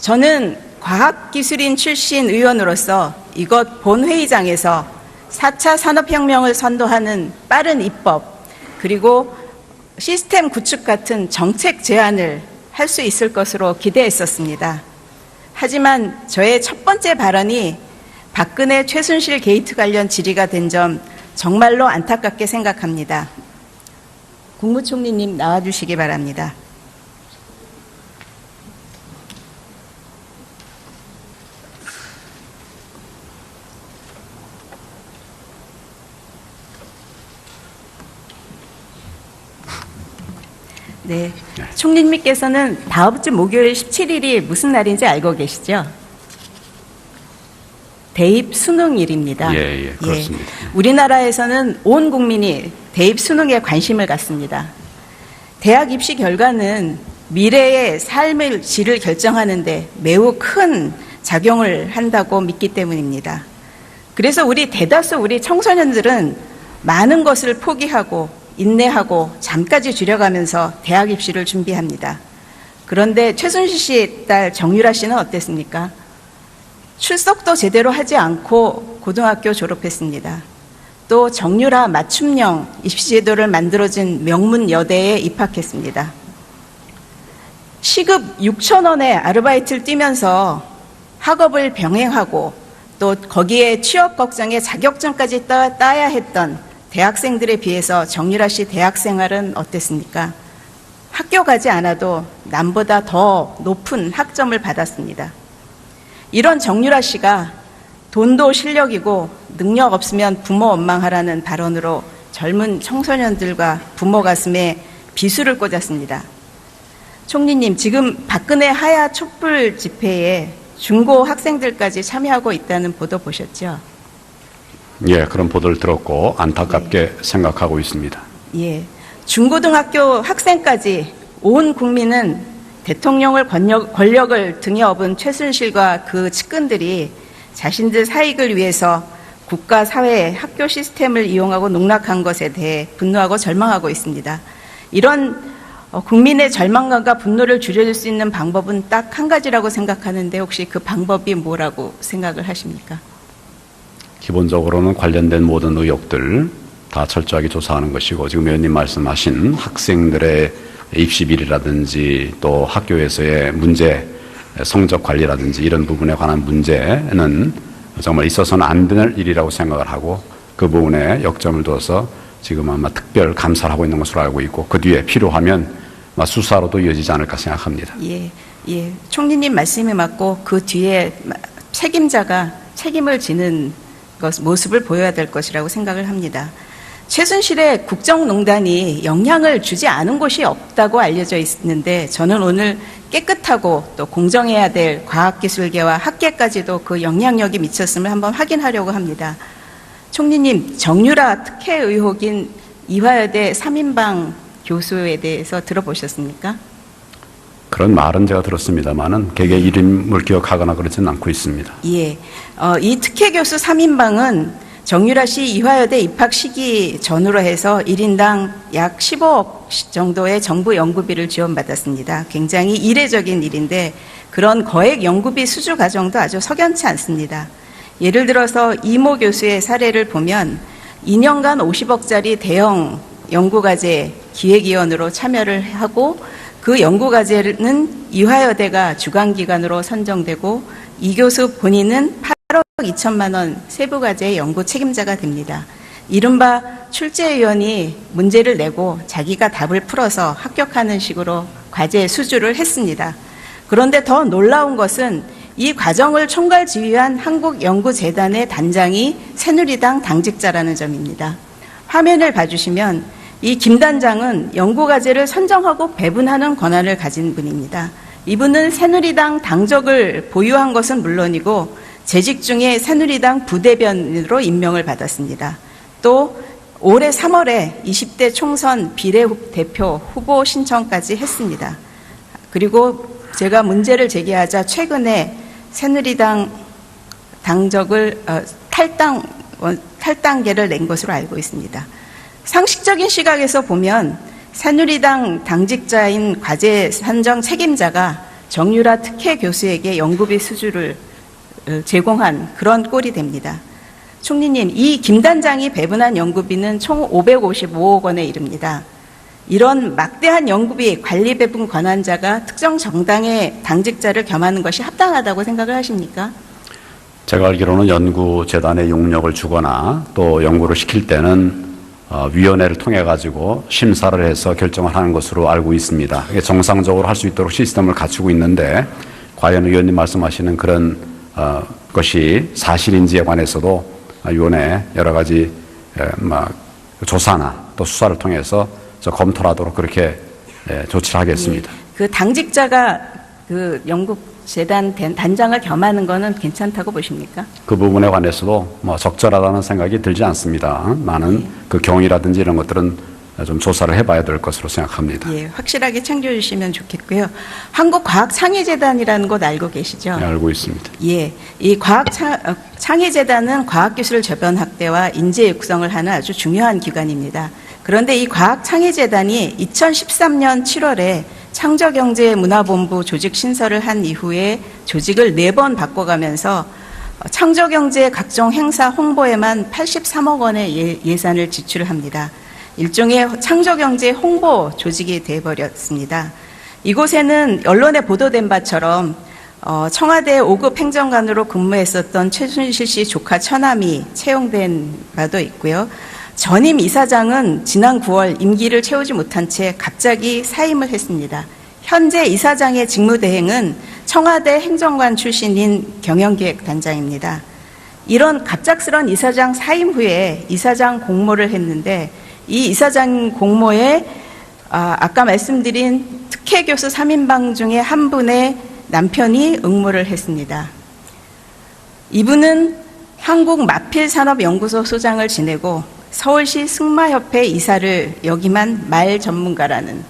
저는 과학기술인 출신 의원으로서 이것 본회의장에서 4차 산업혁명을 선도하는 빠른 입법 그리고 시스템 구축 같은 정책 제안을 할 수 있을 것으로 기대했었습니다. 하지만 저의 첫 번째 발언이 박근혜 최순실 게이트 관련 질의가 된 점 정말로 안타깝게 생각합니다. 국무총리님 나와주시기 바랍니다. 네, 총리님께서는 다음 주 목요일 17일이 무슨 날인지 알고 계시죠? 대입 수능일입니다. 예, 그렇습니다. 우리나라에서는 온 국민이 대입 수능에 관심을 갖습니다. 대학 입시 결과는 미래의 삶의 질을 결정하는데 매우 큰 작용을 한다고 믿기 때문입니다. 그래서 대다수 우리 청소년들은 많은 것을 포기하고 인내하고 잠까지 줄여가면서 대학 입시를 준비합니다. 그런데 최순실 씨 딸 정유라 씨는 어땠습니까? 출석도 제대로 하지 않고 고등학교 졸업했습니다. 또 정유라 맞춤형 입시제도를 만들어진 명문 여대에 입학했습니다. 시급 6,000원의 아르바이트를 뛰면서 학업을 병행하고 또 거기에 취업 걱정에 자격증까지 따야 했던 대학생들에 비해서 정유라 씨 대학 생활은 어땠습니까? 학교 가지 않아도 남보다 더 높은 학점을 받았습니다. 이런 정유라 씨가 돈도 실력이고 능력 없으면 부모 원망하라는 발언으로 젊은 청소년들과 부모 가슴에 비수를 꽂았습니다. 총리님, 지금 박근혜 하야 촛불 집회에 중고 학생들까지 참여하고 있다는 보도 보셨죠? 예, 그런 보도를 들었고 안타깝게 생각하고 있습니다. 예, 중고등학교 학생까지 온 국민은 대통령을 권력을 등에 업은 최순실과 그 측근들이 자신들 사익을 위해서 국가, 사회, 학교 시스템을 이용하고 농락한 것에 대해 분노하고 절망하고 있습니다. 이런 국민의 절망감과 분노를 줄여줄 수 있는 방법은 딱 한 가지라고 생각하는데 혹시 그 방법이 뭐라고 생각을 하십니까? 기본적으로는 관련된 모든 의혹들 다 철저하게 조사하는 것이고 지금 의원님 말씀하신 학생들의 입시 비리라든지 또 학교에서의 문제, 성적 관리라든지 이런 부분에 관한 문제는 정말 있어서는 안 될 일이라고 생각을 하고 그 부분에 역점을 둬서 지금 아마 특별 감사를 하고 있는 것으로 알고 있고 그 뒤에 필요하면 수사로도 이어지지 않을까 생각합니다. 예. 총리님 말씀이 맞고 그 뒤에 책임자가 책임을 지는 모습을 보여야 될 것이라고 생각을 합니다. 최순실의 국정농단이 영향을 주지 않은 곳이 없다고 알려져 있는데 저는 오늘 깨끗하고 또 공정해야 될 과학기술계와 학계까지도 그 영향력이 미쳤음을 한번 확인하려고 합니다. 총리님, 정유라 특혜 의혹인 이화여대 3인방 교수에 대해서 들어보셨습니까? 그런 말은 제가 들었습니다만은 개개 이름을 기억하거나 그러지는 않고 있습니다. 예, 이 특혜 교수 3인방은 정유라 씨 이화여대 입학 시기 전후로 해서 1인당 약 15억 정도의 정부 연구비를 지원받았습니다. 굉장히 이례적인 일인데 그런 거액 연구비 수주 과정도 아주 석연치 않습니다. 예를 들어서 이모 교수의 사례를 보면 2년간 50억짜리 대형 연구과제 기획위원으로 참여를 하고 그 연구과제는 이화여대가 주관기관으로 선정되고 이 교수 본인은 8억 2천만 원 세부과제의 연구 책임자가 됩니다. 이른바 출제위원이 문제를 내고 자기가 답을 풀어서 합격하는 식으로 과제 수주를 했습니다. 그런데 더 놀라운 것은 이 과정을 총괄 지휘한 한국연구재단의 단장이 새누리당 당직자라는 점입니다. 화면을 봐주시면 이 김 단장은 연구과제를 선정하고 배분하는 권한을 가진 분입니다. 이분은 새누리당 당적을 보유한 것은 물론이고 재직 중에 새누리당 부대변인으로 임명을 받았습니다. 또 올해 3월에 20대 총선 비례대표 후보 신청까지 했습니다. 그리고 제가 문제를 제기하자 최근에 새누리당 당적을 탈당계를 낸 것으로 알고 있습니다. 상식적인 시각에서 보면 새누리당 당직자인 과제 선정 책임자가 정유라 특혜 교수에게 연구비 수주를 제공한 그런 꼴이 됩니다. 총리님, 이 김 단장이 배분한 연구비는 총 555억 원에 이릅니다. 이런 막대한 연구비 관리 배분 권한자가 특정 정당의 당직자를 겸하는 것이 합당하다고 생각을 하십니까? 제가 알기로는 연구재단에 용역을 주거나 또 연구를 시킬 때는 위원회를 통해 가지고 심사를 해서 결정을 하는 것으로 알고 있습니다. 이게 정상적으로 할 수 있도록 시스템을 갖추고 있는데 과연 의원님 말씀하시는 그런 것이 사실인지에 관해서도 위원회 여러 가지 조사나 또 수사를 통해서 검토를 하도록 그렇게 조치를 하겠습니다. 그 당직자가 그 연구재단 단장을 겸하는 거는 괜찮다고 보십니까? 그 부분에 관해서도 적절하다는 생각이 들지 않습니다. 많은 그 경위라든지 이런 것들은 좀 조사를 해봐야 될 것으로 생각합니다. 예, 확실하게 챙겨주시면 좋겠고요. 한국과학창의재단이라는 곳 알고 계시죠? 네, 알고 있습니다. 예, 이 과학창의재단은 과학기술 저변 확대와 인재 육성을 하는 아주 중요한 기관입니다. 그런데 이 과학창의재단이 2013년 7월에 창조경제문화본부 조직 신설을 한 이후에 조직을 4번 바꿔가면서 창조경제 각종 행사 홍보에만 83억 원의 예산을 지출합니다. 일종의 창조경제 홍보 조직이 되어버렸습니다. 이곳에는 언론에 보도된 바처럼 청와대 5급 행정관으로 근무했었던 최순실 씨 조카 처남이 채용된 바도 있고요. 전임 이사장은 지난 9월 임기를 채우지 못한 채 갑자기 사임을 했습니다. 현재 이사장의 직무대행은 청와대 행정관 출신인 경영기획단장입니다. 이런 갑작스런 이사장 사임 후에 이사장 공모를 했는데 이 이사장 공모에 아까 말씀드린 특혜 교수 3인방 중에 한 분의 남편이 응모를 했습니다. 이분은 한국마필산업연구소 소장을 지내고 서울시 승마협회 이사를 역임한 말 전문가라는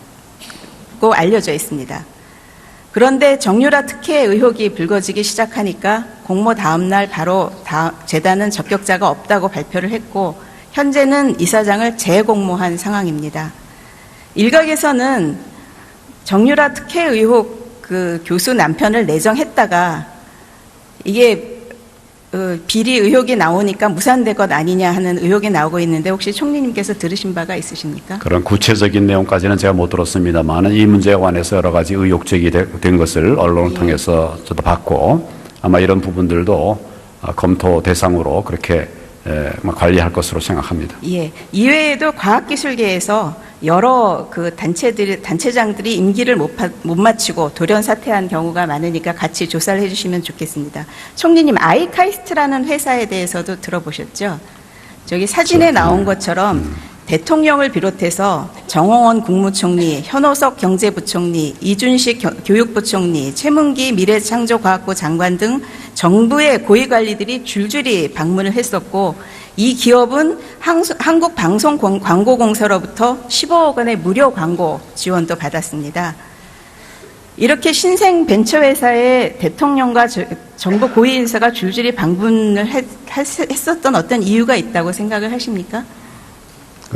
고 알려져 있습니다. 그런데 정유라 특혜 의혹이 불거지기 시작하니까 공모 다음 날 바로 재단은 적격자가 없다고 발표를 했고 현재는 이사장을 재공모한 상황입니다. 일각에서는 정유라 특혜 의혹 그 교수 남편을 내정했다가 이게 비리 의혹이 나오니까 무산될 것 아니냐 하는 의혹이 나오고 있는데 혹시 총리님께서 들으신 바가 있으십니까? 그런 구체적인 내용까지는 제가 못 들었습니다만 이 문제에 관해서 여러 가지 의혹 제기된 것을 언론을 통해서 저도 봤고 아마 이런 부분들도 검토 대상으로 그렇게 관리할 것으로 생각합니다. 예. 이외에도 과학기술계에서 여러 그 단체장들이 임기를 못 마치고 돌연 사퇴한 경우가 많으니까 같이 조사를 해주시면 좋겠습니다. 총리님, 아이카이스트라는 회사에 대해서도 들어보셨죠? 저기 사진에 나온 것처럼 대통령을 비롯해서 정홍원 국무총리, 현호석 경제부총리, 이준식 교육부총리, 최문기 미래창조과학부 장관 등 정부의 고위관리들이 줄줄이 방문을 했었고 이 기업은 한국방송광고공사로부터 15억 원의 무료 광고 지원도 받았습니다. 이렇게 신생 벤처회사에 대통령과 정부 고위인사가 줄줄이 방문을 했었던 어떤 이유가 있다고 생각을 하십니까?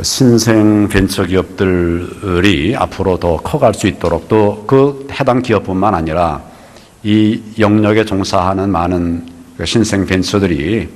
신생 벤처 기업들이 앞으로 더 커갈 수 있도록 또 그 해당 기업뿐만 아니라 이 영역에 종사하는 많은 신생 벤처들이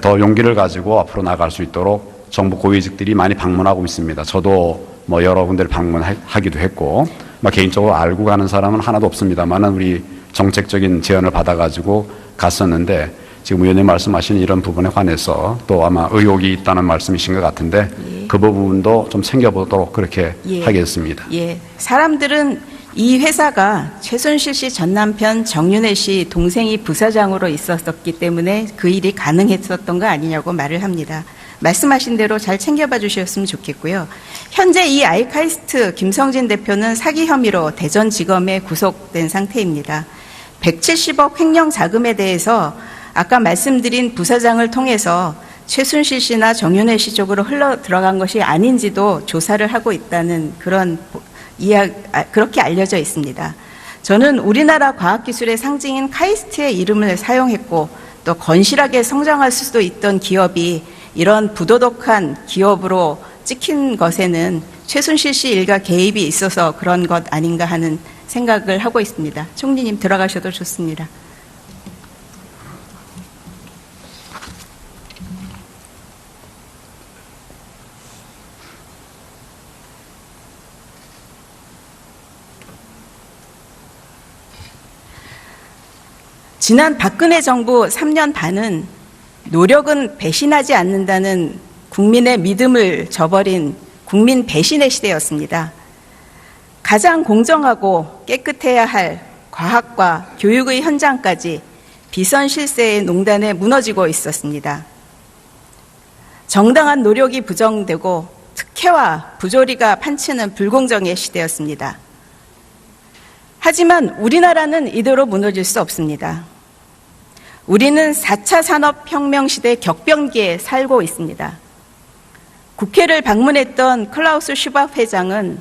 더 용기를 가지고 앞으로 나갈 수 있도록 정부 고위직들이 많이 방문하고 있습니다. 저도 여러 군데를 방문하기도 했고 개인적으로 알고 가는 사람은 하나도 없습니다만은 우리 정책적인 제안을 받아가지고 갔었는데 지금 의원님 말씀하신 이런 부분에 관해서 또 아마 의혹이 있다는 말씀이신 것 같은데 그 부분도 좀 챙겨보도록 그렇게 하겠습니다. 예, 사람들은 이 회사가 최순실 씨 전 남편 정윤회 씨 동생이 부사장으로 있었기 때문에 그 일이 가능했었던 거 아니냐고 말을 합니다. 말씀하신 대로 잘 챙겨봐 주셨으면 좋겠고요. 현재 이 아이카이스트 김성진 대표는 사기 혐의로 대전지검에 구속된 상태입니다. 170억 횡령 자금에 대해서 아까 말씀드린 부사장을 통해서 최순실 씨나 정윤회 씨 쪽으로 흘러 들어간 것이 아닌지도 조사를 하고 있다는 그런 그렇게 알려져 있습니다. 저는 우리나라 과학기술의 상징인 카이스트의 이름을 사용했고 또 건실하게 성장할 수도 있던 기업이 이런 부도덕한 기업으로 찍힌 것에는 최순실 씨 일가 개입이 있어서 그런 것 아닌가 하는 생각을 하고 있습니다. 총리님 들어가셔도 좋습니다. 지난 박근혜 정부 3년 반은 노력은 배신하지 않는다는 국민의 믿음을 저버린 국민 배신의 시대였습니다. 가장 공정하고 깨끗해야 할 과학과 교육의 현장까지 비선 실세의 농단에 무너지고 있었습니다. 정당한 노력이 부정되고 특혜와 부조리가 판치는 불공정의 시대였습니다. 하지만 우리나라는 이대로 무너질 수 없습니다. 우리는 4차 산업혁명 시대 격변기에 살고 있습니다. 국회를 방문했던 클라우스 슈밥 회장은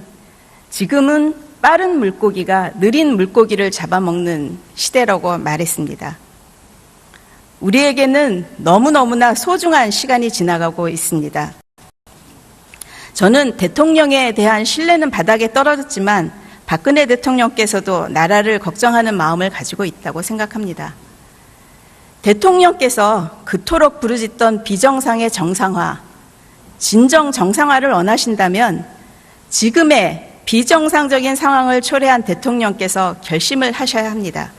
지금은 빠른 물고기가 느린 물고기를 잡아먹는 시대라고 말했습니다. 우리에게는 너무너무나 소중한 시간이 지나가고 있습니다. 저는 대통령에 대한 신뢰는 바닥에 떨어졌지만 박근혜 대통령께서도 나라를 걱정하는 마음을 가지고 있다고 생각합니다. 대통령께서 그토록 부르짖던 비정상의 정상화, 진정 정상화를 원하신다면 지금의 비정상적인 상황을 초래한 대통령께서 결심을 하셔야 합니다.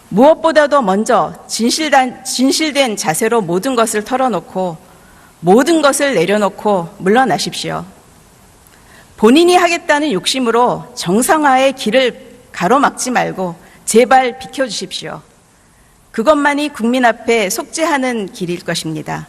무엇보다도 먼저 진실된 자세로 모든 것을 털어놓고 모든 것을 내려놓고 물러나십시오. 본인이 하겠다는 욕심으로 정상화의 길을 가로막지 말고 제발 비켜주십시오. 그것만이 국민 앞에 속죄하는 길일 것입니다.